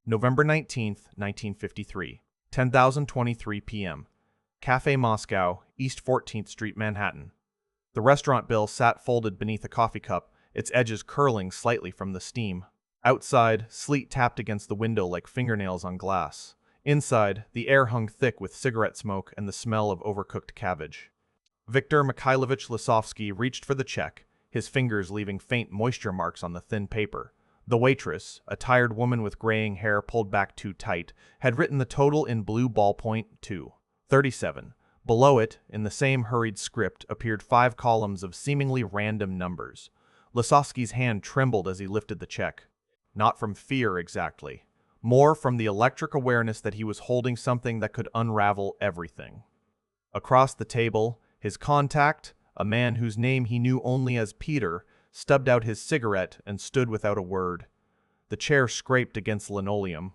November 19th, 1953, 10:23 p.m. Cafe Moscow, East 14th Street, Manhattan. The restaurant bill sat folded beneath a coffee cup, its edges curling slightly from the steam. Outside, sleet tapped against the window like fingernails on glass. Inside, the air hung thick with cigarette smoke and the smell of overcooked cabbage. Viktor Mikhailovich Lisovsky reached for the check, his fingers leaving faint moisture marks on the thin paper. The waitress, a tired woman with graying hair pulled back too tight, had written the total in blue ballpoint to 37. Below it, in the same hurried script, appeared 5 columns of seemingly random numbers. Lisovsky's hand trembled as he lifted the check. Not from fear exactly. More from the electric awareness that he was holding something that could unravel everything. Across the table, his contact, a man whose name he knew only as Peter, stubbed out his cigarette and stood without a word. The chair scraped against linoleum.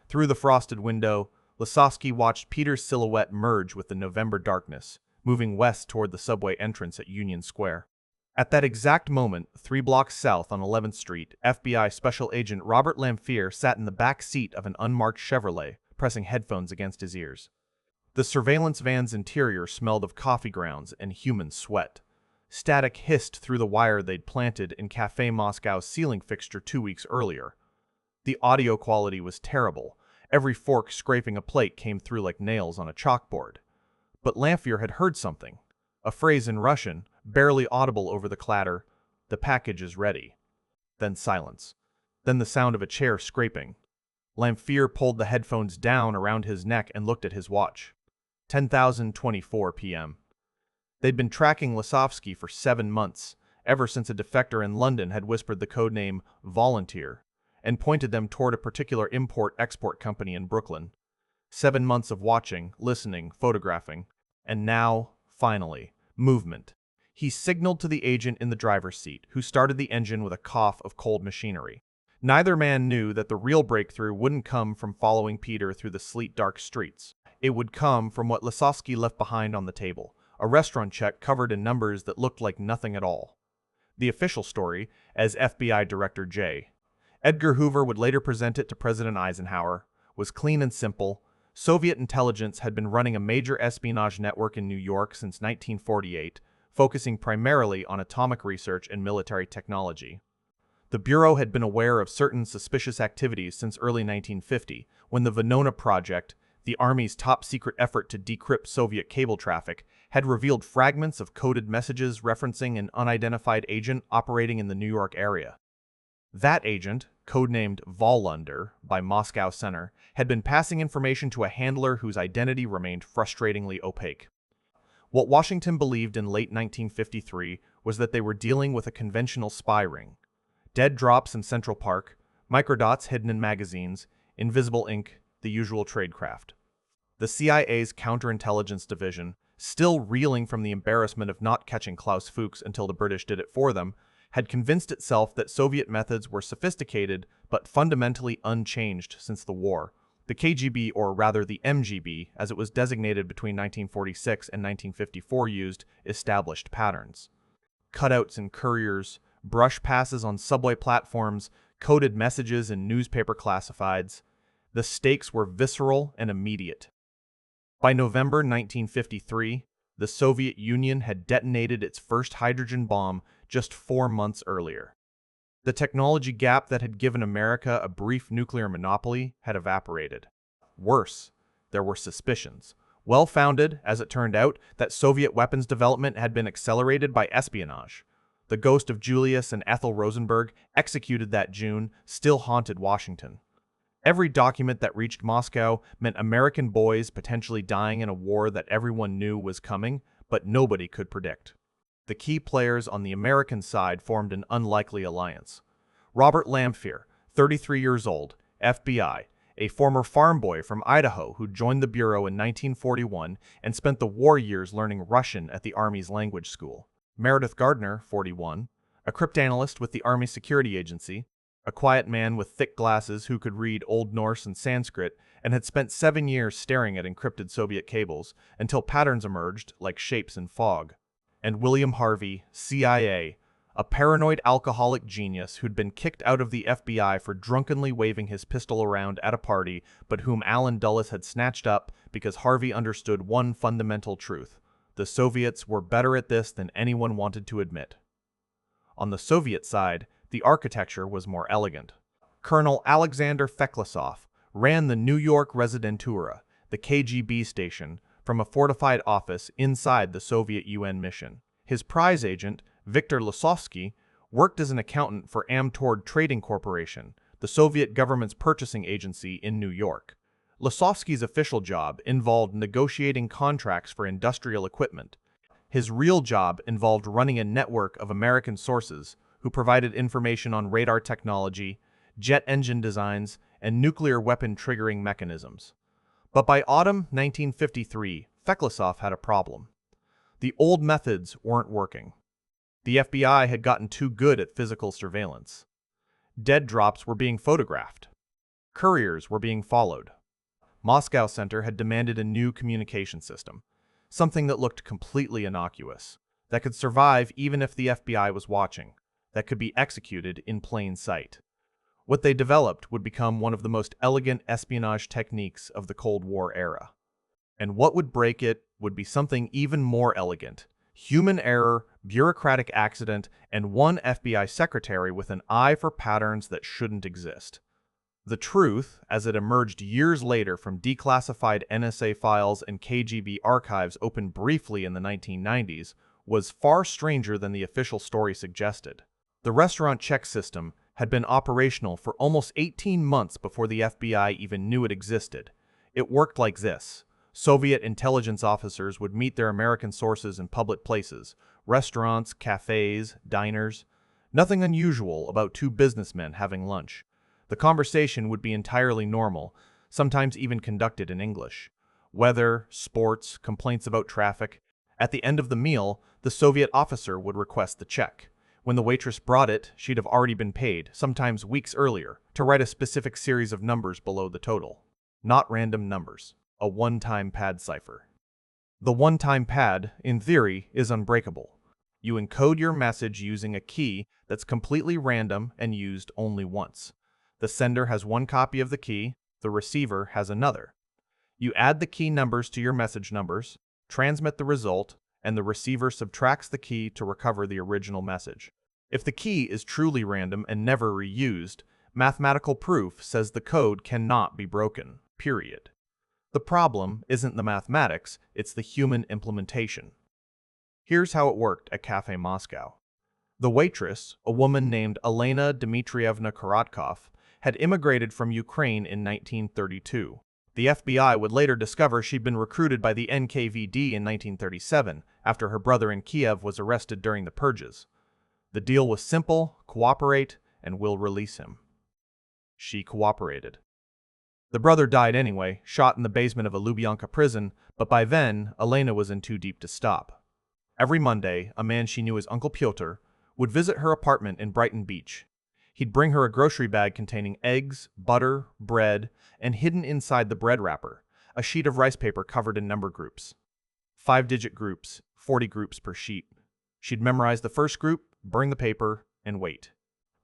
Through the frosted window, Lisovsky watched Peter's silhouette merge with the November darkness, moving west toward the subway entrance at Union Square. At that exact moment, 3 blocks south on 11th Street, FBI Special Agent Robert Lamphere sat in the back seat of an unmarked Chevrolet, pressing headphones against his ears. The surveillance van's interior smelled of coffee grounds and human sweat. Static hissed through the wire they'd planted in Cafe Moscow's ceiling fixture 2 weeks earlier. The audio quality was terrible. Every fork scraping a plate came through like nails on a chalkboard. But Lamphere had heard something. A phrase in Russian, barely audible over the clatter, "The package is ready." Then silence. Then the sound of a chair scraping. Lamphere pulled the headphones down around his neck and looked at his watch. 10:24 p.m. They'd been tracking Lisovsky for 7 months, ever since a defector in London had whispered the codename Volunteer, and pointed them toward a particular import-export company in Brooklyn. 7 months of watching, listening, photographing, and now, finally, movement. He signaled to the agent in the driver's seat, who started the engine with a cough of cold machinery. Neither man knew that the real breakthrough wouldn't come from following Peter through the sleet-dark streets. It would come from what Lisovsky left behind on the table, a restaurant check covered in numbers that looked like nothing at all. The official story, as FBI Director J. Edgar Hoover would later present it to President Eisenhower, was clean and simple. Soviet intelligence had been running a major espionage network in New York since 1948, focusing primarily on atomic research and military technology. The Bureau had been aware of certain suspicious activities since early 1950, when the Venona Project, the Army's top-secret effort to decrypt Soviet cable traffic, had revealed fragments of coded messages referencing an unidentified agent operating in the New York area. That agent, codenamed Volunder by Moscow Center, had been passing information to a handler whose identity remained frustratingly opaque. What Washington believed in late 1953 was that they were dealing with a conventional spy ring. Dead drops in Central Park, microdots hidden in magazines, invisible ink, the usual tradecraft. The CIA's counterintelligence division, still reeling from the embarrassment of not catching Klaus Fuchs until the British did it for them, had convinced itself that Soviet methods were sophisticated but fundamentally unchanged since the war. The KGB, or rather the MGB, as it was designated between 1946 and 1954, used established patterns. Cutouts in couriers, brush passes on subway platforms, coded messages in newspaper classifieds. The stakes were visceral and immediate. By November 1953, the Soviet Union had detonated its first hydrogen bomb just 4 months earlier. The technology gap that had given America a brief nuclear monopoly had evaporated. Worse, there were suspicions, well-founded, as it turned out, that Soviet weapons development had been accelerated by espionage. The ghost of Julius and Ethel Rosenberg, executed that June, still haunted Washington. Every document that reached Moscow meant American boys potentially dying in a war that everyone knew was coming, but nobody could predict. The key players on the American side formed an unlikely alliance. Robert Lamphere, 33 years old, FBI, a former farm boy from Idaho who joined the Bureau in 1941 and spent the war years learning Russian at the Army's language school. Meredith Gardner, 41, a cryptanalyst with the Army Security Agency, a quiet man with thick glasses who could read Old Norse and Sanskrit and had spent 7 years staring at encrypted Soviet cables until patterns emerged like shapes in fog. And William Harvey, CIA, a paranoid alcoholic genius who'd been kicked out of the FBI for drunkenly waving his pistol around at a party, but whom Allen Dulles had snatched up because Harvey understood one fundamental truth: the Soviets were better at this than anyone wanted to admit. On the Soviet side, the architecture was more elegant. Colonel Alexander Feklisov ran the New York Residentura, the KGB station, from a fortified office inside the Soviet UN mission. His prize agent, Viktor Lasovsky, worked as an accountant for Amtord Trading Corporation, the Soviet government's purchasing agency in New York. Lasovsky's official job involved negotiating contracts for industrial equipment. His real job involved running a network of American sources who provided information on radar technology, jet engine designs, and nuclear weapon triggering mechanisms. But by autumn 1953, Feklisov had a problem. The old methods weren't working. The FBI had gotten too good at physical surveillance. Dead drops were being photographed. Couriers were being followed. Moscow Center had demanded a new communication system, something that looked completely innocuous, that could survive even if the FBI was watching, that could be executed in plain sight. What they developed would become one of the most elegant espionage techniques of the Cold War era. And what would break it would be something even more elegant: human error, bureaucratic accident, and one FBI secretary with an eye for patterns that shouldn't exist. The truth, as it emerged years later from declassified NSA files and KGB archives opened briefly in the 1990s, was far stranger than the official story suggested. The restaurant check system had been operational for almost 18 months before the FBI even knew it existed. It worked like this. Soviet intelligence officers would meet their American sources in public places: restaurants, cafes, diners. Nothing unusual about two businessmen having lunch. The conversation would be entirely normal, sometimes even conducted in English. Weather, sports, complaints about traffic. At the end of the meal, the Soviet officer would request the check. When the waitress brought it, she'd have already been paid, sometimes weeks earlier, to write a specific series of numbers below the total. Not random numbers. A one-time pad cipher. The one-time pad, in theory, is unbreakable. You encode your message using a key that's completely random and used only once. The sender has one copy of the key, the receiver has another. You add the key numbers to your message numbers, transmit the result, and the receiver subtracts the key to recover the original message. If the key is truly random and never reused, mathematical proof says the code cannot be broken, period. The problem isn't the mathematics, it's the human implementation. Here's how it worked at Cafe Moscow. The waitress, a woman named Elena Dmitrievna Korotkov, had immigrated from Ukraine in 1932. The FBI would later discover she'd been recruited by the NKVD in 1937 after her brother in Kiev was arrested during the purges. The deal was simple: cooperate and we'll release him. She cooperated. The brother died anyway, shot in the basement of a Lubyanka prison, but by then, Elena was in too deep to stop. Every Monday, a man she knew as Uncle Pyotr would visit her apartment in Brighton Beach. He'd bring her a grocery bag containing eggs, butter, bread, and hidden inside the bread wrapper, a sheet of rice paper covered in number groups. 5-digit groups, 40 groups per sheet. She'd memorize the first group, burn the paper, and wait.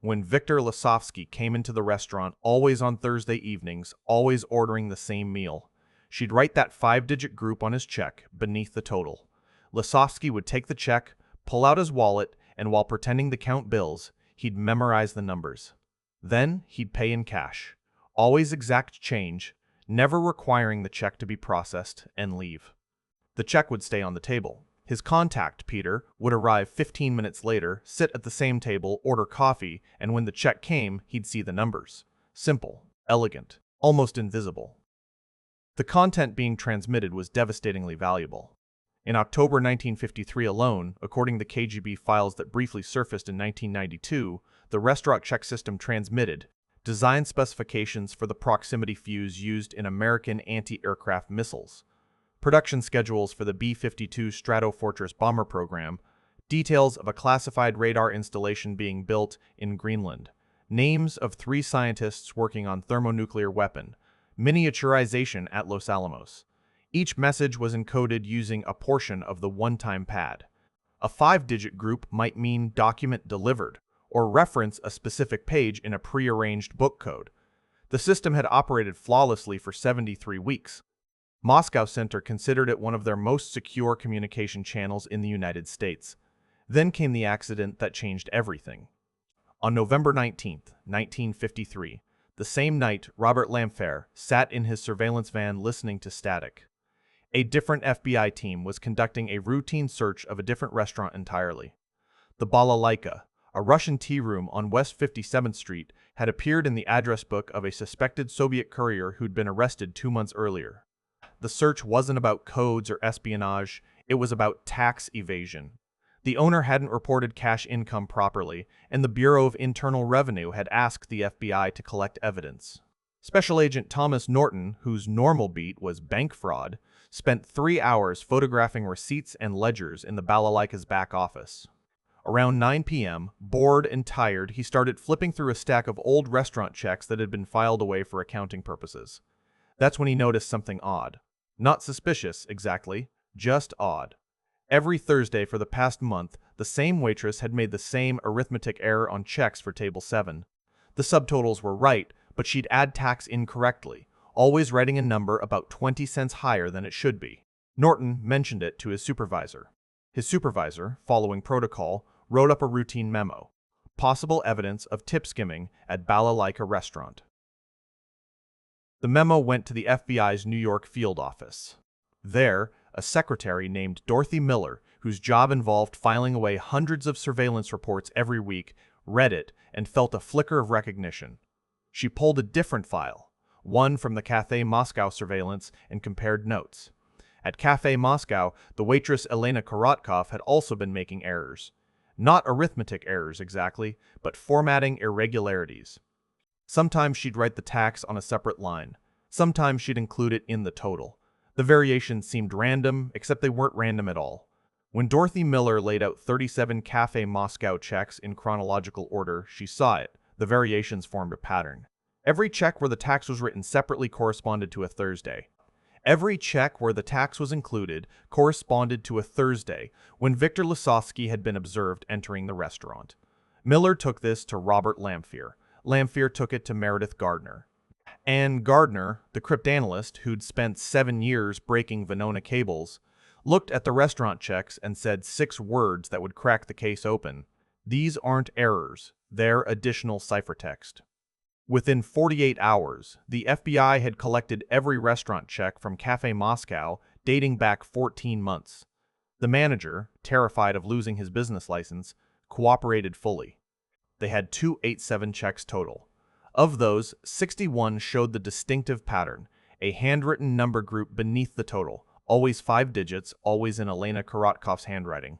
When Viktor Lasovsky came into the restaurant, always on Thursday evenings, always ordering the same meal, she'd write that 5-digit group on his check beneath the total. Lasovsky would take the check, pull out his wallet, and while pretending to count bills, he'd memorize the numbers. Then he'd pay in cash, always exact change, never requiring the check to be processed, and leave. The check would stay on the table. His contact, Peter, would arrive 15 minutes later, sit at the same table, order coffee, and when the check came, he'd see the numbers. Simple, elegant, almost invisible. The content being transmitted was devastatingly valuable. In October 1953 alone, according to KGB files that briefly surfaced in 1992, the restaurant check system transmitted design specifications for the proximity fuse used in American anti-aircraft missiles, production schedules for the B-52 Stratofortress bomber program, details of a classified radar installation being built in Greenland, names of 3 scientists working on thermonuclear weapon, miniaturization at Los Alamos. Each message was encoded using a portion of the one-time pad. A 5-digit group might mean document delivered, or reference a specific page in a prearranged book code. The system had operated flawlessly for 73 weeks. Moscow Center considered it one of their most secure communication channels in the United States. Then came the accident that changed everything. On November 19, 1953, the same night Robert Lamphere sat in his surveillance van listening to static. A different FBI team was conducting a routine search of a different restaurant entirely. The Balalaika, a Russian tea room on West 57th Street, had appeared in the address book of a suspected Soviet courier who'd been arrested 2 months earlier. The search wasn't about codes or espionage, it was about tax evasion. The owner hadn't reported cash income properly, and the Bureau of Internal Revenue had asked the FBI to collect evidence. Special Agent Thomas Norton, whose normal beat was bank fraud, spent 3 hours photographing receipts and ledgers in the Balalaika's back office. Around 9 p.m., bored and tired, he started flipping through a stack of old restaurant checks that had been filed away for accounting purposes. That's when he noticed something odd. Not suspicious, exactly, just odd. Every Thursday for the past month, the same waitress had made the same arithmetic error on checks for Table 7. The subtotals were right, but she'd add tax incorrectly, always writing a number about 20 cents higher than it should be. Norton mentioned it to his supervisor. His supervisor, following protocol, wrote up a routine memo. Possible evidence of tip skimming at Balalaika restaurant. The memo went to the FBI's New York field office. There, a secretary named Dorothy Miller, whose job involved filing away hundreds of surveillance reports every week, read it and felt a flicker of recognition. She pulled a different file, one from the Cafe Moscow surveillance, and compared notes. At Cafe Moscow, the waitress Elena Korotkov had also been making errors. Not arithmetic errors exactly, but formatting irregularities. Sometimes she'd write the tax on a separate line. Sometimes she'd include it in the total. The variations seemed random, except they weren't random at all. When Dorothy Miller laid out 37 Cafe Moscow checks in chronological order, she saw it. The variations formed a pattern. Every check where the tax was written separately corresponded to a Thursday. Every check where the tax was included corresponded to a Thursday when Victor Lasovsky had been observed entering the restaurant. Miller took this to Robert Lamphere. Lamphere took it to Meredith Gardner. And Gardner, the cryptanalyst who'd spent 7 years breaking Venona cables, looked at the restaurant checks and said 6 words that would crack the case open. These aren't errors, they're additional ciphertext. Within 48 hours, the FBI had collected every restaurant check from Cafe Moscow dating back 14 months. The manager, terrified of losing his business license, cooperated fully. They had 287 checks total. Of those, 61 showed the distinctive pattern, a handwritten number group beneath the total, always 5 digits, always in Elena Korotkov's handwriting.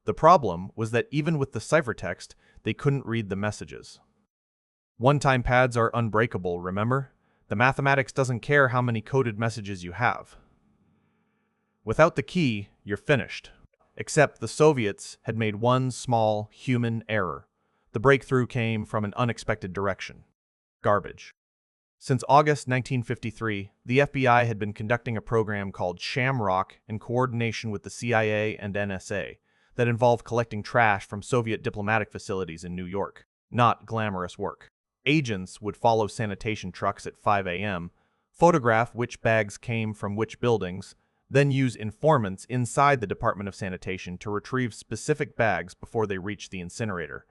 The problem was that even with the ciphertext, they couldn't read the messages. One-time pads are unbreakable, remember? The mathematics doesn't care how many coded messages you have. Without the key, you're finished. Except the Soviets had made one small, human error. The breakthrough came from an unexpected direction. Garbage. Since August 1953, the FBI had been conducting a program called Shamrock in coordination with the CIA and NSA that involved collecting trash from Soviet diplomatic facilities in New York. Not glamorous work. Agents would follow sanitation trucks at 5 a.m., photograph which bags came from which buildings, then use informants inside the Department of Sanitation to retrieve specific bags before they reached the incinerator.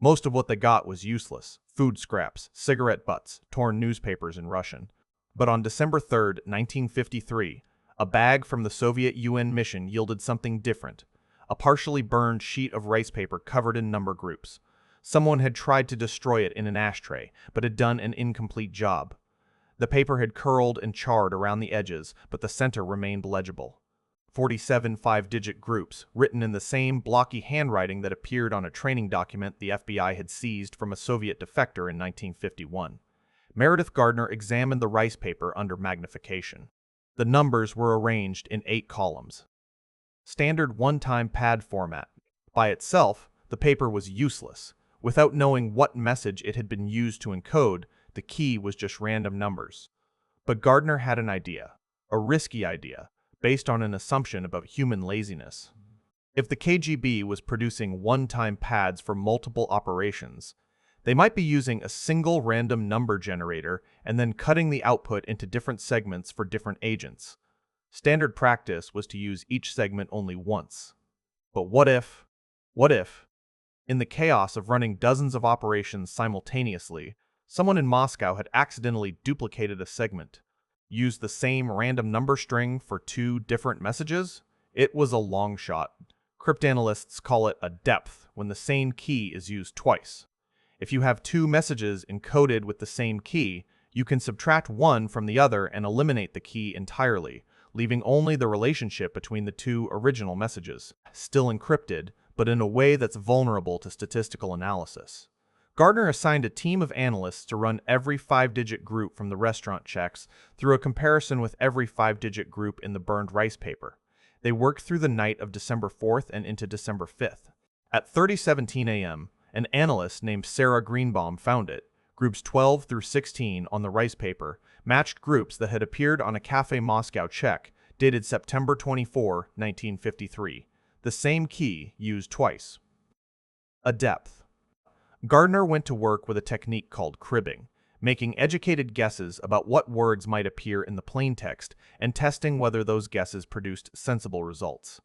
Most of what they got was useless: food scraps, cigarette butts, torn newspapers in Russian. But on December 3, 1953, a bag from the Soviet UN mission yielded something different: a partially burned sheet of rice paper covered in number groups. Someone had tried to destroy it in an ashtray, but had done an incomplete job. The paper had curled and charred around the edges, but the center remained legible. 47 5-digit groups, written in the same blocky handwriting that appeared on a training document the FBI had seized from a Soviet defector in 1951. Meredith Gardner examined the rice paper under magnification. The numbers were arranged in 8 columns. Standard one-time pad format. By itself, the paper was useless. Without knowing what message it had been used to encode, the key was just random numbers. But Gardner had an idea, a risky idea, based on an assumption about human laziness. If the KGB was producing one-time pads for multiple operations, they might be using a single random number generator and then cutting the output into different segments for different agents. Standard practice was to use each segment only once. But what if, in the chaos of running dozens of operations simultaneously, someone in Moscow had accidentally duplicated a segment, used the same random number string for two different messages? It was a long shot. Cryptanalysts call it a depth when the same key is used twice. If you have two messages encoded with the same key, you can subtract one from the other and eliminate the key entirely, leaving only the relationship between the two original messages, still encrypted, but in a way that's vulnerable to statistical analysis. Gardner assigned a team of analysts to run every 5-digit group from the restaurant checks through a comparison with every 5-digit group in the burned rice paper. They worked through the night of December 4th and into December 5th. At 30:17 a.m., an analyst named Sarah Greenbaum found it. Groups 12 through 16 on the rice paper matched groups that had appeared on a Cafe Moscow check dated September 24, 1953. The same key used twice. A depth. Gardner went to work with a technique called cribbing, making educated guesses about what words might appear in the plaintext and testing whether those guesses produced sensible results.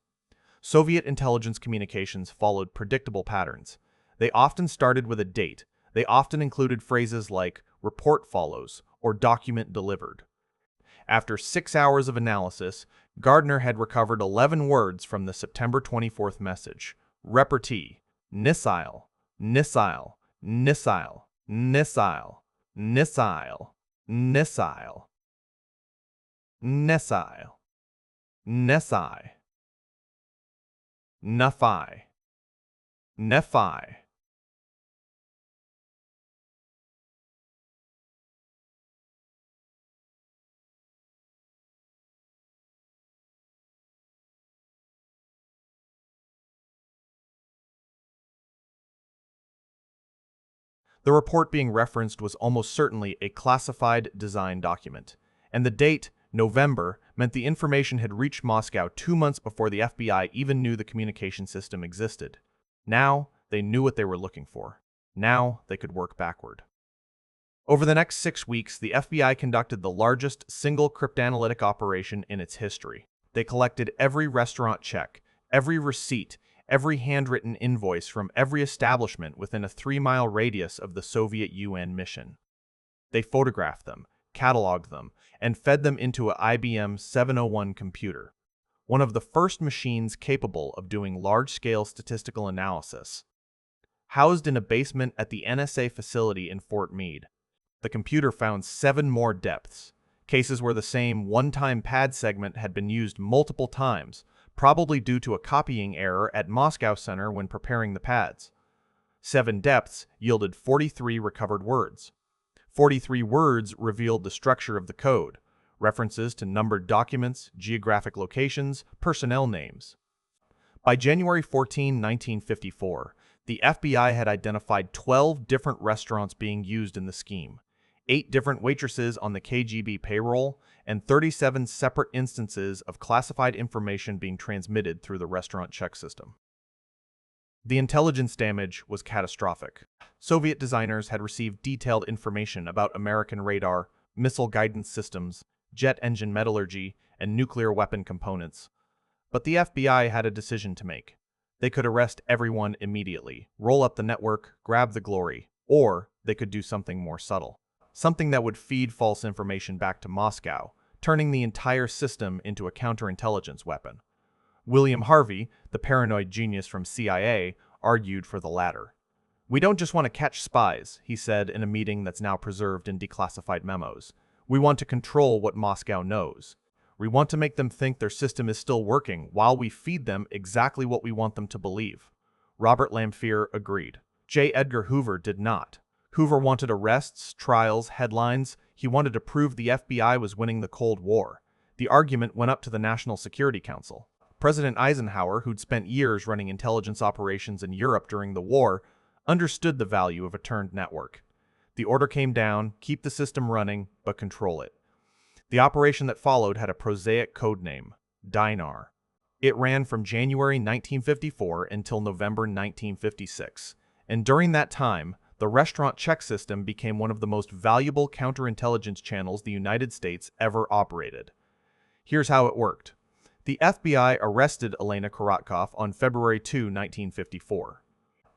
Soviet intelligence communications followed predictable patterns. They often started with a date. They often included phrases like report follows or document delivered. After 6 hours of analysis, Gardner had recovered 11 words from the September 24th message. Repartee, nissile, nissile, nissile, nissile, nissile, nissile, nessile, nessi, nephi, nephi. The report being referenced was almost certainly a classified design document, and the date, November, meant the information had reached Moscow 2 months before the FBI even knew the communication system existed. Now, they knew what they were looking for. Now, they could work backward. Over the next 6 weeks, the FBI conducted the largest single cryptanalytic operation in its history. They collected every restaurant check, every receipt, every handwritten invoice from every establishment within a 3-mile radius of the Soviet UN mission. They photographed them, cataloged them, and fed them into an IBM 701 computer, one of the first machines capable of doing large-scale statistical analysis. Housed in a basement at the NSA facility in Fort Meade, the computer found 7 more depths, cases where the same one-time pad segment had been used multiple times, probably due to a copying error at Moscow Center when preparing the pads. 7 depths yielded 43 recovered words. 43 words revealed the structure of the code, references to numbered documents, geographic locations, personnel names. By January 14, 1954, the FBI had identified 12 different restaurants being used in the scheme, 8 different waitresses on the KGB payroll, and 37 separate instances of classified information being transmitted through the restaurant check system. The intelligence damage was catastrophic. Soviet designers had received detailed information about American radar, missile guidance systems, jet engine metallurgy, and nuclear weapon components. But the FBI had a decision to make. They could arrest everyone immediately, roll up the network, grab the glory, or they could do something more subtle. Something that would feed false information back to Moscow, turning the entire system into a counterintelligence weapon. William Harvey, the paranoid genius from CIA, argued for the latter. "We don't just want to catch spies," he said in a meeting that's now preserved in declassified memos. "We want to control what Moscow knows. We want to make them think their system is still working while we feed them exactly what we want them to believe." Robert Lamphere agreed. J. Edgar Hoover did not. Hoover wanted arrests, trials, headlines. He wanted to prove the FBI was winning the Cold War. The argument went up to the National Security Council. President Eisenhower, who'd spent years running intelligence operations in Europe during the war, understood the value of a turned network. The order came down: keep the system running, but control it. The operation that followed had a prosaic code name: Dinar. It ran from January 1954 until November 1956, and during that time, the restaurant check system became one of the most valuable counterintelligence channels the United States ever operated. Here's how it worked. The FBI arrested Elena Korotkov on February 2, 1954.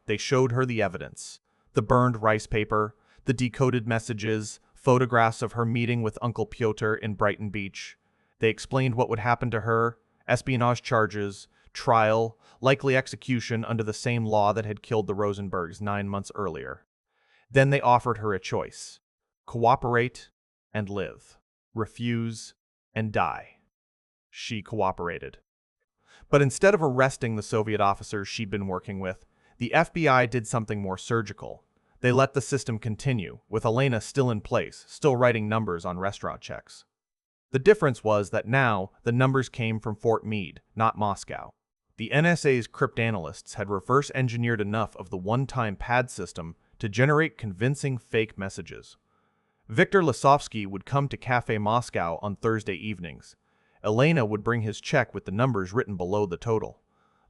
They showed her the evidence: the burned rice paper, the decoded messages, photographs of her meeting with Uncle Pyotr in Brighton Beach. They explained what would happen to her: espionage charges, trial, likely execution under the same law that had killed the Rosenbergs 9 months earlier. Then they offered her a choice: cooperate and live, refuse and die. She cooperated. But instead of arresting the Soviet officers she'd been working with, the FBI did something more surgical. They let the system continue, with Elena still in place, still writing numbers on restaurant checks. The difference was that now the numbers came from Fort Meade, not Moscow. The NSA's cryptanalysts had reverse-engineered enough of the one-time pad system to generate convincing fake messages. Viktor Lisovsky would come to Cafe Moscow on Thursday evenings. Elena would bring his check with the numbers written below the total.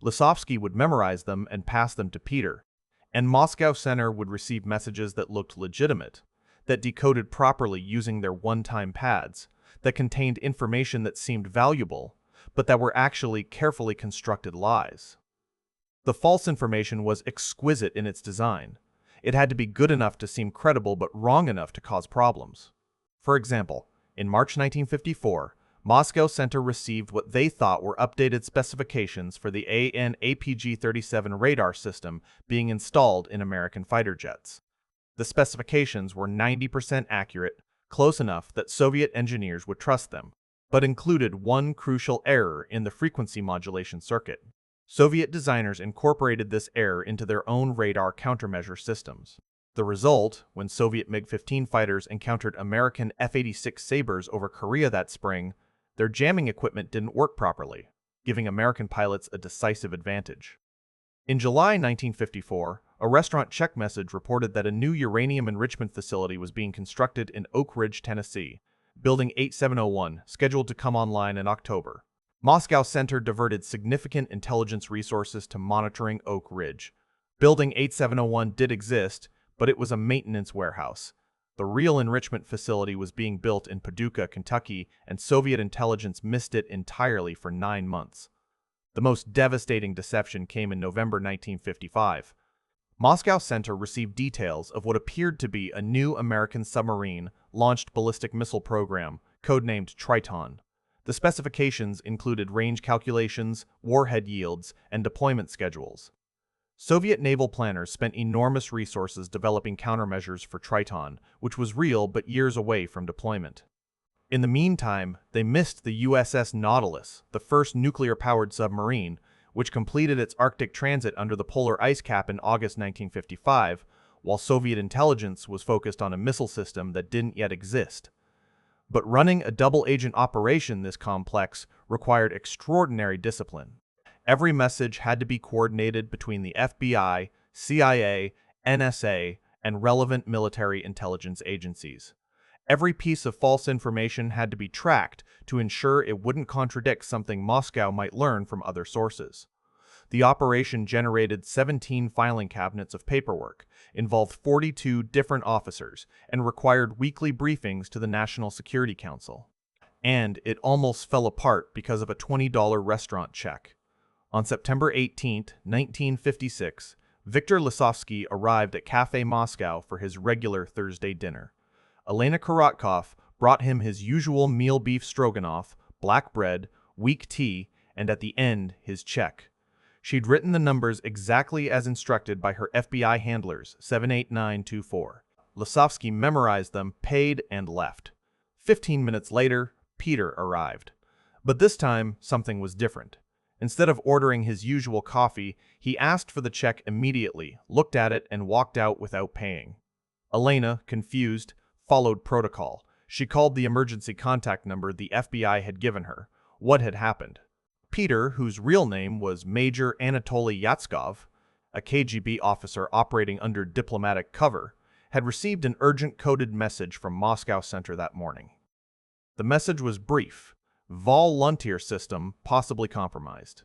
Lisovsky would memorize them and pass them to Peter, and Moscow Center would receive messages that looked legitimate, that decoded properly using their one-time pads, that contained information that seemed valuable, but that were actually carefully constructed lies. The false information was exquisite in its design. It had to be good enough to seem credible but wrong enough to cause problems. For example, in March 1954, Moscow Center received what they thought were updated specifications for the AN/APG-37 radar system being installed in American fighter jets. The specifications were 90% accurate, close enough that Soviet engineers would trust them, but included one crucial error in the frequency modulation circuit. Soviet designers incorporated this error into their own radar countermeasure systems. The result, when Soviet MiG-15 fighters encountered American F-86 Sabres over Korea that spring, their jamming equipment didn't work properly, giving American pilots a decisive advantage. In July 1954, a restaurant check message reported that a new uranium enrichment facility was being constructed in Oak Ridge, Tennessee, Building 8701, scheduled to come online in October. Moscow Center diverted significant intelligence resources to monitoring Oak Ridge. Building 8701 did exist, but it was a maintenance warehouse. The real enrichment facility was being built in Paducah, Kentucky, and Soviet intelligence missed it entirely for 9 months. The most devastating deception came in November 1955. Moscow Center received details of what appeared to be a new American submarine-launched ballistic missile program, codenamed Triton. The specifications included range calculations, warhead yields, and deployment schedules. Soviet naval planners spent enormous resources developing countermeasures for Triton, which was real but years away from deployment. In the meantime, they missed the USS Nautilus, the first nuclear-powered submarine, which completed its Arctic transit under the polar ice cap in August 1955, while Soviet intelligence was focused on a missile system that didn't yet exist. But running a double-agent operation this complex required extraordinary discipline. Every message had to be coordinated between the FBI, CIA, NSA, and relevant military intelligence agencies. Every piece of false information had to be tracked to ensure it wouldn't contradict something Moscow might learn from other sources. The operation generated 17 filing cabinets of paperwork, involved 42 different officers, and required weekly briefings to the National Security Council. And it almost fell apart because of a $20 restaurant check. On September 18, 1956, Viktor Lisovsky arrived at Cafe Moscow for his regular Thursday dinner. Elena Korotkov brought him his usual meal beef stroganoff, black bread, weak tea, and at the end, his check. She'd written the numbers exactly as instructed by her FBI handlers, 78924. Lisovsky memorized them, paid, and left. 15 minutes later, Peter arrived. But this time, something was different. Instead of ordering his usual coffee, he asked for the check immediately, looked at it, and walked out without paying. Elena, confused, followed protocol. She called the emergency contact number the FBI had given her. What had happened? Peter, whose real name was Major Anatoly Yatskov, a KGB officer operating under diplomatic cover, had received an urgent coded message from Moscow Center that morning. The message was brief, Volunteer system possibly compromised.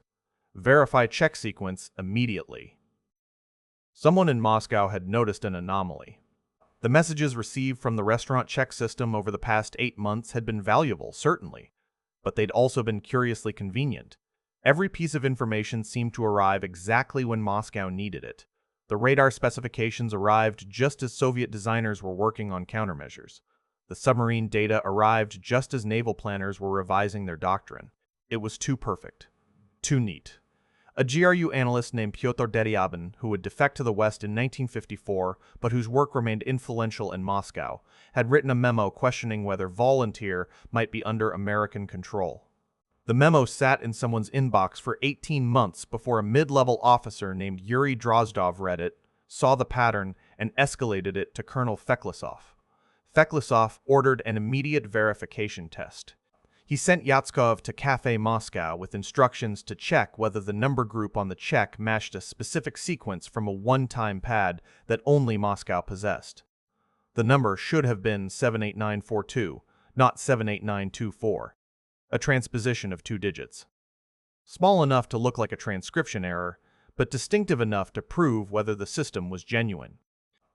Verify check sequence immediately. Someone in Moscow had noticed an anomaly. The messages received from the restaurant check system over the past 8 months had been valuable, certainly, but they'd also been curiously convenient. Every piece of information seemed to arrive exactly when Moscow needed it. The radar specifications arrived just as Soviet designers were working on countermeasures. The submarine data arrived just as naval planners were revising their doctrine. It was too perfect. Too neat. A GRU analyst named Pyotr Deryabin, who would defect to the West in 1954, but whose work remained influential in Moscow, had written a memo questioning whether volunteer might be under American control. The memo sat in someone's inbox for 18 months before a mid-level officer named Yuri Drozdov read it, saw the pattern, and escalated it to Colonel Feklisov. Feklisov ordered an immediate verification test. He sent Yatskov to Cafe Moscow with instructions to check whether the number group on the check matched a specific sequence from a one-time pad that only Moscow possessed. The number should have been 78942, not 78924, a transposition of 2 digits. Small enough to look like a transcription error, but distinctive enough to prove whether the system was genuine.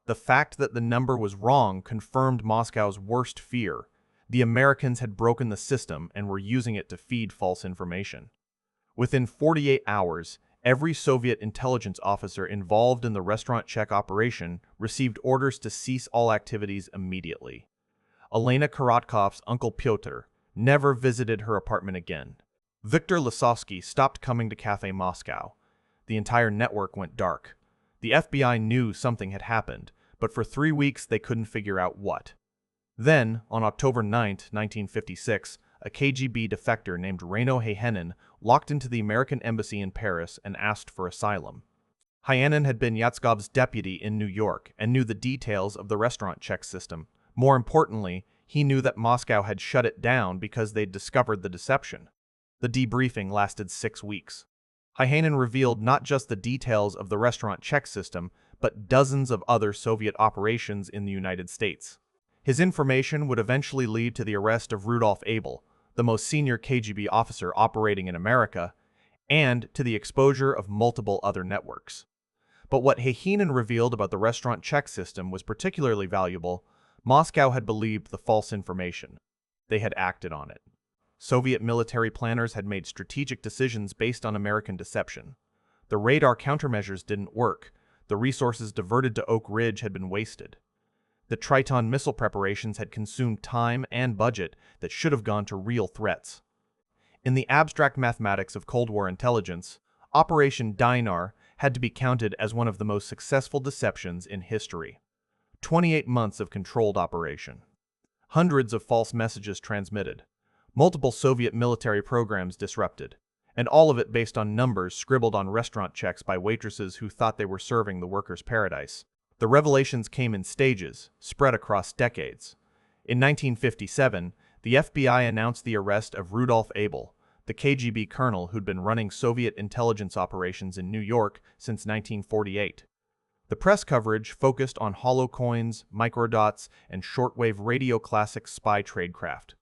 The fact that the number was wrong confirmed Moscow's worst fear. The Americans had broken the system and were using it to feed false information. Within 48 hours, every Soviet intelligence officer involved in the restaurant check operation received orders to cease all activities immediately. Elena Korotkov's uncle Pyotr never visited her apartment again. Viktor Lisovsky stopped coming to Cafe Moscow. The entire network went dark. The FBI knew something had happened, but for 3 weeks they couldn't figure out what. Then, on October 9, 1956, a KGB defector named Reno Hayanin locked into the American embassy in Paris and asked for asylum. Hayanin had been Yatskov's deputy in New York and knew the details of the restaurant check system. More importantly, he knew that Moscow had shut it down because they'd discovered the deception. The debriefing lasted 6 weeks. Hayanin revealed not just the details of the restaurant check system, but dozens of other Soviet operations in the United States. His information would eventually lead to the arrest of Rudolf Abel, the most senior KGB officer operating in America, and to the exposure of multiple other networks. But what Hayanin revealed about the restaurant check system was particularly valuable. Moscow had believed the false information. They had acted on it. Soviet military planners had made strategic decisions based on American deception. The radar countermeasures didn't work. The resources diverted to Oak Ridge had been wasted. The Triton missile preparations had consumed time and budget that should have gone to real threats. In the abstract mathematics of Cold War intelligence, Operation Dinar had to be counted as one of the most successful deceptions in history. 28 months of controlled operation. Hundreds of false messages transmitted. Multiple Soviet military programs disrupted. And all of it based on numbers scribbled on restaurant checks by waitresses who thought they were serving the workers' paradise. The revelations came in stages, spread across decades. In 1957, the FBI announced the arrest of Rudolf Abel, the KGB colonel who'd been running Soviet intelligence operations in New York since 1948. The press coverage focused on hollow coins, microdots, and shortwave radio classic spy tradecraft.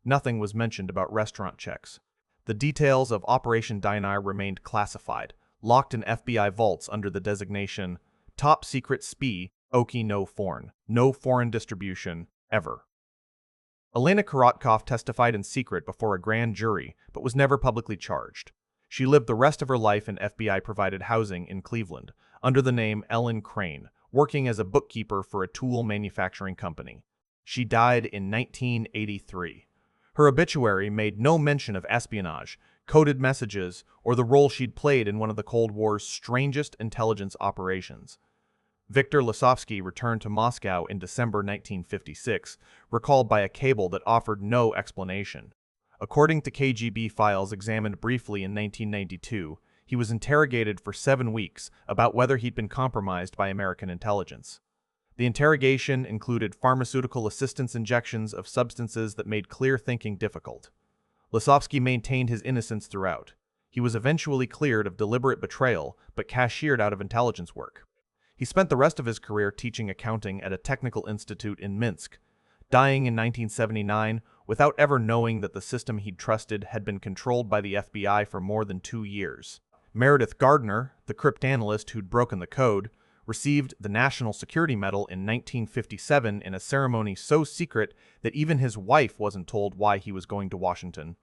Nothing was mentioned about restaurant checks. The details of Operation Dinar remained classified, locked in FBI vaults under the designation Top Secret Spy, Oki no foreign distribution, ever. Elena Korotkov testified in secret before a grand jury, but was never publicly charged. She lived the rest of her life in FBI-provided housing in Cleveland, under the name Ellen Crane, working as a bookkeeper for a tool manufacturing company. She died in 1983. Her obituary made no mention of espionage, coded messages, or the role she'd played in one of the Cold War's strangest intelligence operations. Viktor Lisovsky returned to Moscow in December 1956, recalled by a cable that offered no explanation. According to KGB files examined briefly in 1992, he was interrogated for 7 weeks about whether he'd been compromised by American intelligence. The interrogation included pharmaceutical assistance injections of substances that made clear thinking difficult. Lisovsky maintained his innocence throughout. He was eventually cleared of deliberate betrayal, but cashiered out of intelligence work. He spent the rest of his career teaching accounting at a technical institute in Minsk. Dying in 1979, without ever knowing that the system he'd trusted had been controlled by the FBI for more than 2 years. Meredith Gardner, the cryptanalyst who'd broken the code, received the National Security Medal in 1957 in a ceremony so secret that even his wife wasn't told why he was going to Washington.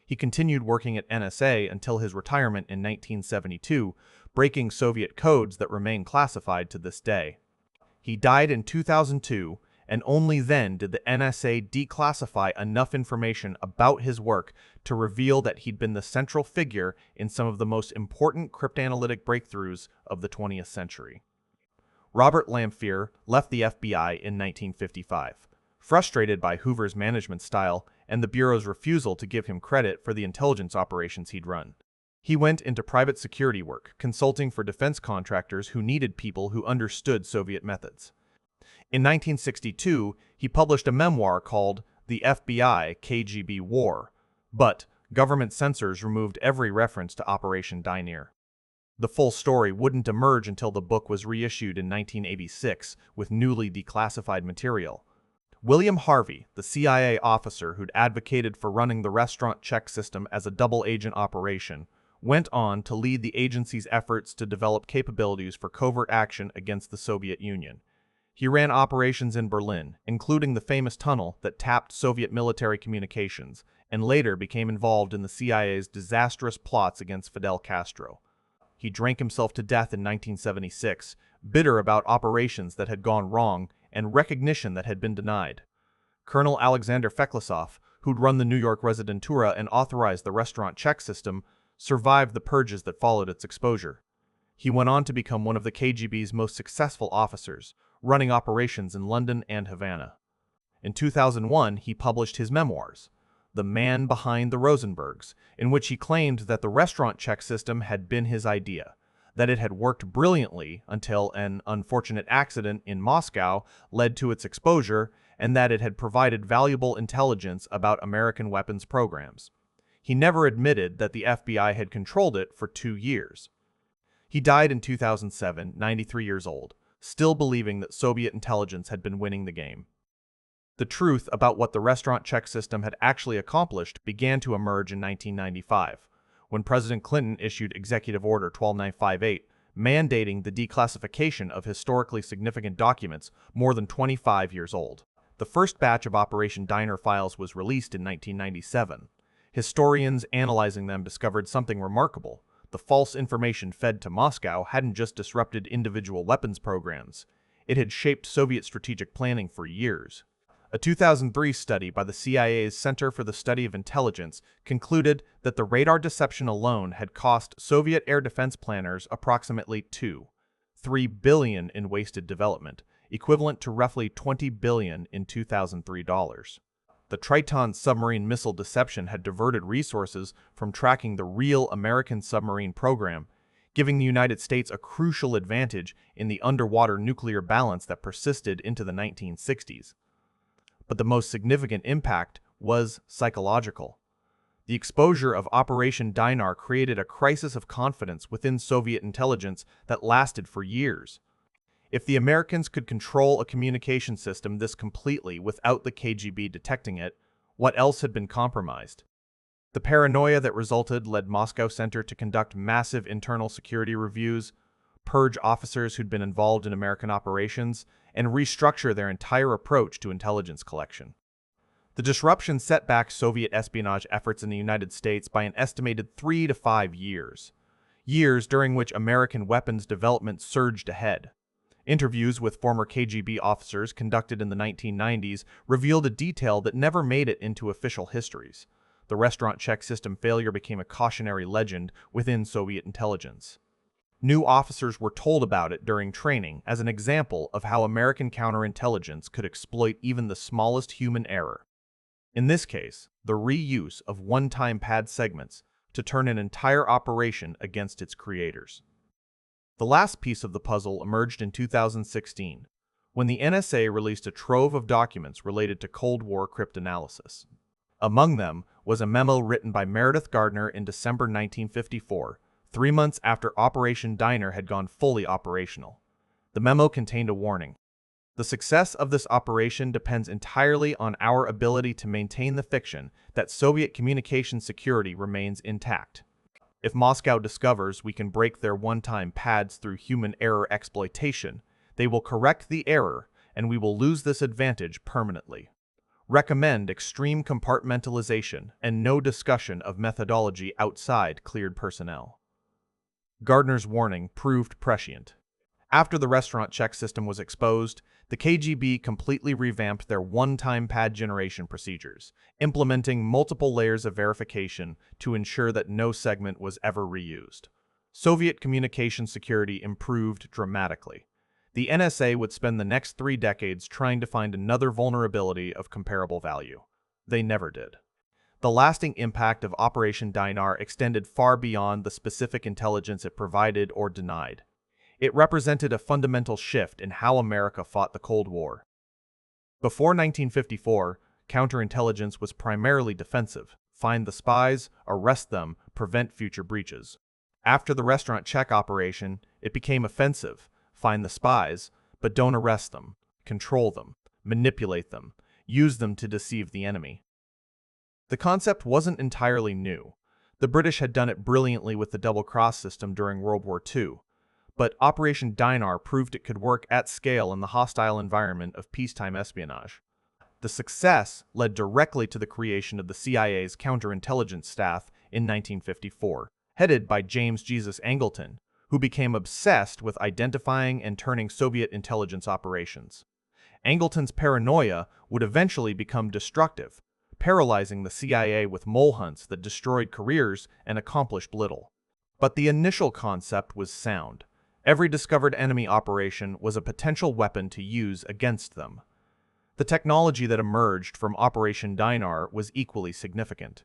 He continued working at NSA until his retirement in 1972, breaking Soviet codes that remain classified to this day. He died in 2002, and only then did the NSA declassify enough information about his work to reveal that he'd been the central figure in some of the most important cryptanalytic breakthroughs of the 20th century. Robert Lamphere left the FBI in 1955, frustrated by Hoover's management style and the Bureau's refusal to give him credit for the intelligence operations he'd run. He went into private security work, consulting for defense contractors who needed people who understood Soviet methods. In 1962, he published a memoir called The FBI-KGB War, but government censors removed every reference to Operation Dina. The full story wouldn't emerge until the book was reissued in 1986 with newly declassified material. William Harvey, the CIA officer who'd advocated for running the restaurant check system as a double-agent operation, went on to lead the agency's efforts to develop capabilities for covert action against the Soviet Union. He ran operations in Berlin, including the famous tunnel that tapped Soviet military communications, and later became involved in the CIA's disastrous plots against Fidel Castro. He drank himself to death in 1976, bitter about operations that had gone wrong and recognition that had been denied. Colonel Alexander Feklisov, who'd run the New York Residentura and authorized the restaurant check system, survived the purges that followed its exposure. He went on to become one of the KGB's most successful officers, running operations in London and Havana. In 2001, he published his memoirs, The Man Behind the Rosenbergs, in which he claimed that the restaurant check system had been his idea, that it had worked brilliantly until an unfortunate accident in Moscow led to its exposure, and that it had provided valuable intelligence about American weapons programs. He never admitted that the FBI had controlled it for 2 years. He died in 2007, 93 years old, still believing that Soviet intelligence had been winning the game. The truth about what the restaurant check system had actually accomplished began to emerge in 1995, when President Clinton issued Executive Order 12958, mandating the declassification of historically significant documents more than 25 years old. The first batch of Operation Dina files was released in 1997. Historians analyzing them discovered something remarkable. The false information fed to Moscow hadn't just disrupted individual weapons programs. It had shaped Soviet strategic planning for years. A 2003 study by the CIA's Center for the Study of Intelligence concluded that the radar deception alone had cost Soviet air defense planners approximately $3 billion in wasted development, equivalent to roughly $20 billion in 2003 dollars. The Triton submarine missile deception had diverted resources from tracking the real American submarine program, giving the United States a crucial advantage in the underwater nuclear balance that persisted into the 1960s. But the most significant impact was psychological. The exposure of Operation Dina created a crisis of confidence within Soviet intelligence that lasted for years. If the Americans could control a communication system this completely without the KGB detecting it, what else had been compromised? The paranoia that resulted led Moscow Center to conduct massive internal security reviews, purge officers who'd been involved in American operations, and restructure their entire approach to intelligence collection. The disruption set back Soviet espionage efforts in the United States by an estimated 3 to 5 years. Years during which American weapons development surged ahead. Interviews with former KGB officers conducted in the 1990s revealed a detail that never made it into official histories. The restaurant check system failure became a cautionary legend within Soviet intelligence. New officers were told about it during training as an example of how American counterintelligence could exploit even the smallest human error. In this case, the reuse of one-time pad segments to turn an entire operation against its creators. The last piece of the puzzle emerged in 2016, when the NSA released a trove of documents related to Cold War cryptanalysis. Among them was a memo written by Meredith Gardner in December 1954, 3 months after Operation Dina had gone fully operational. The memo contained a warning. The success of this operation depends entirely on our ability to maintain the fiction that Soviet communication security remains intact. If Moscow discovers we can break their one-time pads through human error exploitation, they will correct the error, and we will lose this advantage permanently. Recommend extreme compartmentalization and no discussion of methodology outside cleared personnel. Gardner's warning proved prescient. After the restaurant check system was exposed, the KGB completely revamped their one-time pad generation procedures, implementing multiple layers of verification to ensure that no segment was ever reused. Soviet communication security improved dramatically. The NSA would spend the next 3 decades trying to find another vulnerability of comparable value. They never did. The lasting impact of Operation Dinar extended far beyond the specific intelligence it provided or denied. It represented a fundamental shift in how America fought the Cold War. Before 1954, counterintelligence was primarily defensive: find the spies, arrest them, prevent future breaches. After the restaurant check operation, it became offensive: find the spies, but don't arrest them, control them, manipulate them, use them to deceive the enemy. The concept wasn't entirely new. The British had done it brilliantly with the double-cross system during World War II. But Operation Dinar proved it could work at scale in the hostile environment of peacetime espionage. The success led directly to the creation of the CIA's counterintelligence staff in 1954, headed by James Jesus Angleton, who became obsessed with identifying and turning Soviet intelligence operations. Angleton's paranoia would eventually become destructive, paralyzing the CIA with mole hunts that destroyed careers and accomplished little. But the initial concept was sound. Every discovered enemy operation was a potential weapon to use against them. The technology that emerged from Operation Dinar was equally significant.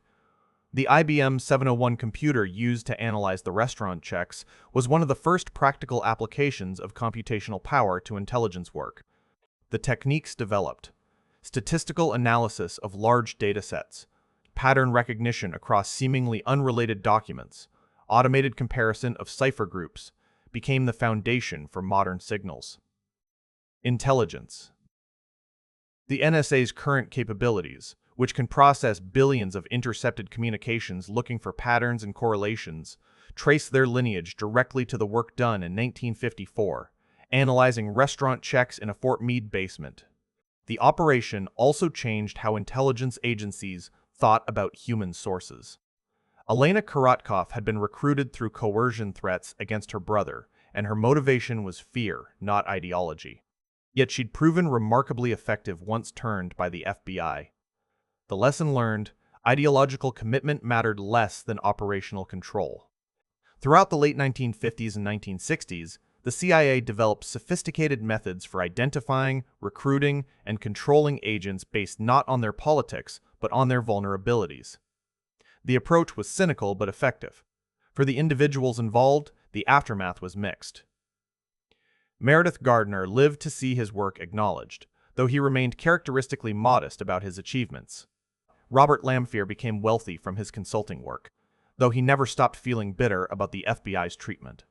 The IBM 701 computer used to analyze the restaurant checks was one of the first practical applications of computational power to intelligence work. The techniques developed: statistical analysis of large datasets, pattern recognition across seemingly unrelated documents, automated comparison of cipher groups, became the foundation for modern signals. Intelligence. The NSA's current capabilities, which can process billions of intercepted communications looking for patterns and correlations, trace their lineage directly to the work done in 1954, analyzing restaurant checks in a Fort Meade basement. The operation also changed how intelligence agencies thought about human sources. Elena Korotkov had been recruited through coercion threats against her brother, and her motivation was fear, not ideology. Yet she'd proven remarkably effective once turned by the FBI. The lesson learned: ideological commitment mattered less than operational control. Throughout the late 1950s and 1960s, the CIA developed sophisticated methods for identifying, recruiting, and controlling agents based not on their politics, but on their vulnerabilities. The approach was cynical but effective. For the individuals involved, the aftermath was mixed. Meredith Gardner lived to see his work acknowledged, though he remained characteristically modest about his achievements. Robert Lamphere became wealthy from his consulting work, though he never stopped feeling bitter about the FBI's treatment.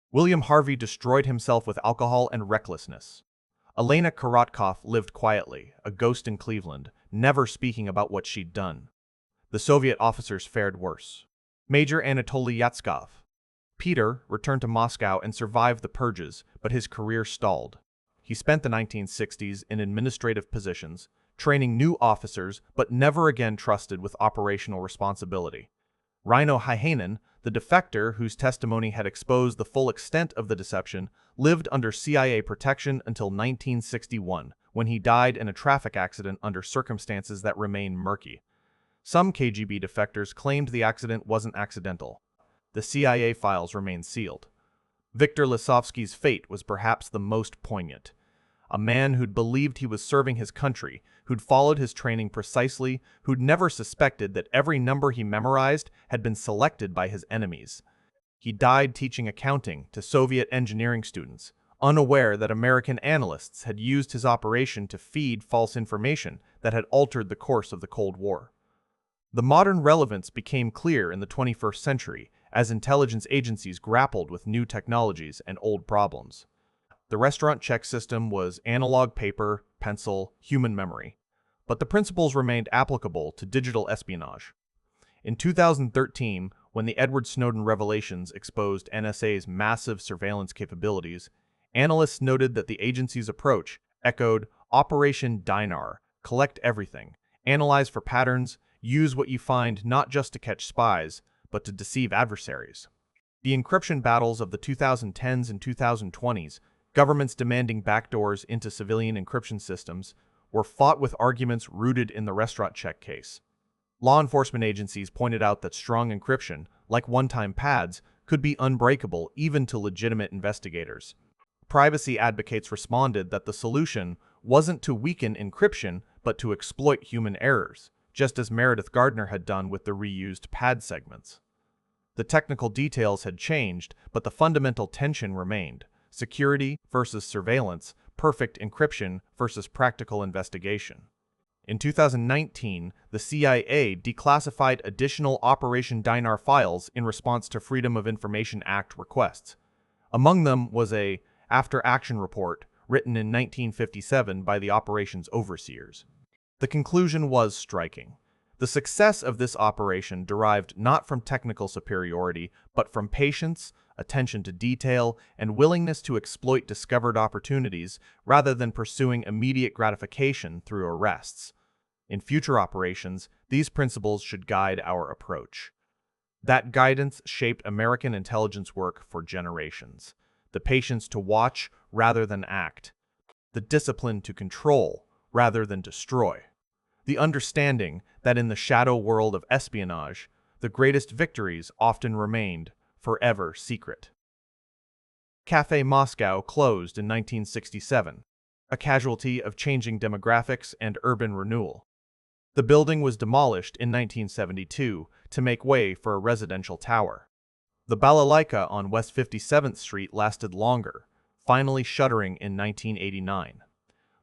William Harvey destroyed himself with alcohol and recklessness. Elena Korotkov lived quietly, a ghost in Cleveland, never speaking about what she'd done. The Soviet officers fared worse. Major Anatoly Yatskov. Peter returned to Moscow and survived the purges, but his career stalled. He spent the 1960s in administrative positions, training new officers, but never again trusted with operational responsibility. Rino Hyhanen, the defector whose testimony had exposed the full extent of the deception, lived under CIA protection until 1961, when he died in a traffic accident under circumstances that remain murky. Some KGB defectors claimed the accident wasn't accidental. The CIA files remain sealed. Viktor Lisovsky's fate was perhaps the most poignant. A man who'd believed he was serving his country, who'd followed his training precisely, who'd never suspected that every number he memorized had been selected by his enemies. He died teaching accounting to Soviet engineering students, unaware that American analysts had used his operation to feed false information that had altered the course of the Cold War. The modern relevance became clear in the 21st century as intelligence agencies grappled with new technologies and old problems. The restaurant check system was analog paper, pencil, human memory, but the principles remained applicable to digital espionage. In 2013, when the Edward Snowden revelations exposed NSA's massive surveillance capabilities, analysts noted that the agency's approach echoed Operation Dina, collect everything, analyze for patterns, use what you find not just to catch spies, but to deceive adversaries. The encryption battles of the 2010s and 2020s, governments demanding backdoors into civilian encryption systems, were fought with arguments rooted in the restaurant check case. Law enforcement agencies pointed out that strong encryption, like one-time pads, could be unbreakable even to legitimate investigators. Privacy advocates responded that the solution wasn't to weaken encryption, but to exploit human errors, just as Meredith Gardner had done with the reused pad segments. The technical details had changed, but the fundamental tension remained: security versus surveillance, perfect encryption versus practical investigation. In 2019, the CIA declassified additional Operation Dina files in response to Freedom of Information Act requests. Among them was a after-action report written in 1957 by the operation's overseers. The conclusion was striking. The success of this operation derived not from technical superiority, but from patience, attention to detail, and willingness to exploit discovered opportunities rather than pursuing immediate gratification through arrests. In future operations, these principles should guide our approach. That guidance shaped American intelligence work for generations. The patience to watch rather than act. The discipline to control rather than destroy. The understanding that in the shadow world of espionage, the greatest victories often remained forever secret. Café Moscow closed in 1967, a casualty of changing demographics and urban renewal. The building was demolished in 1972 to make way for a residential tower. The Balalaika on West 57th Street lasted longer, finally shuttering in 1989.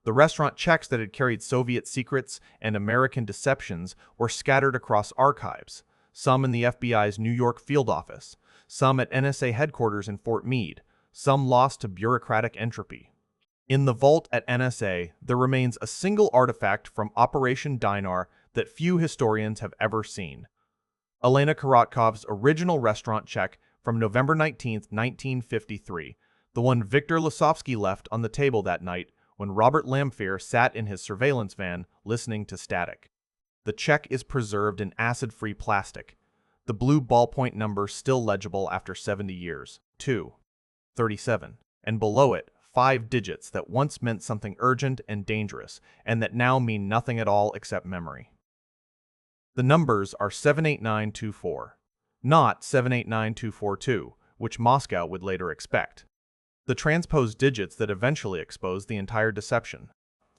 The restaurant checks that had carried Soviet secrets and American deceptions were scattered across archives, some in the FBI's New York field office, some at NSA headquarters in Fort Meade, some lost to bureaucratic entropy. In the vault at NSA, there remains a single artifact from Operation Dina that few historians have ever seen. Elena Korotkov's original restaurant check from November 19, 1953, the one Viktor Lasovsky left on the table that night when Robert Lamphere sat in his surveillance van listening to static. The check is preserved in acid-free plastic, the blue ballpoint number still legible after 70 years, 237, and below it, 5 digits that once meant something urgent and dangerous, and that now mean nothing at all except memory. The numbers are 78924, not 789242, which Moscow would later expect. The transposed digits that eventually exposed the entire deception.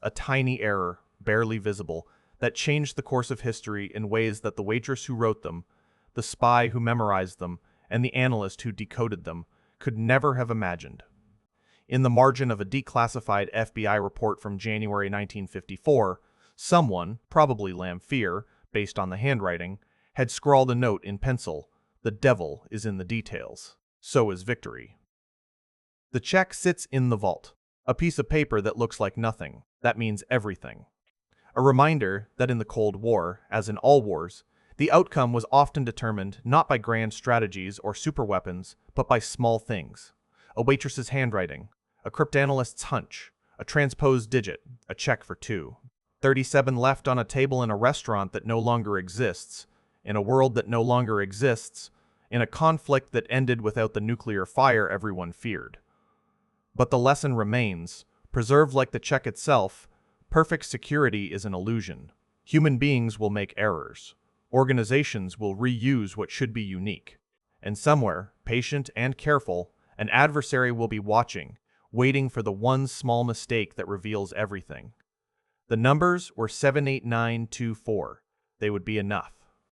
A tiny error, barely visible, that changed the course of history in ways that the waitress who wrote them, the spy who memorized them, and the analyst who decoded them could never have imagined. In the margin of a declassified FBI report from January 1954, someone, probably Lamphere, based on the handwriting, had scrawled a note in pencil: "The devil is in the details. So is victory." The check sits in the vault, a piece of paper that looks like nothing. That means everything. A reminder that in the Cold War, as in all wars, the outcome was often determined not by grand strategies or superweapons, but by small things. A waitress's handwriting, a cryptanalyst's hunch, a transposed digit, a check for 237 left on a table in a restaurant that no longer exists, in a world that no longer exists, in a conflict that ended without the nuclear fire everyone feared. But the lesson remains, preserved like the check itself: perfect security is an illusion. Human beings will make errors. Organizations will reuse what should be unique. And somewhere, patient and careful, an adversary will be watching, waiting for the one small mistake that reveals everything. The numbers were 78924. They would be enough.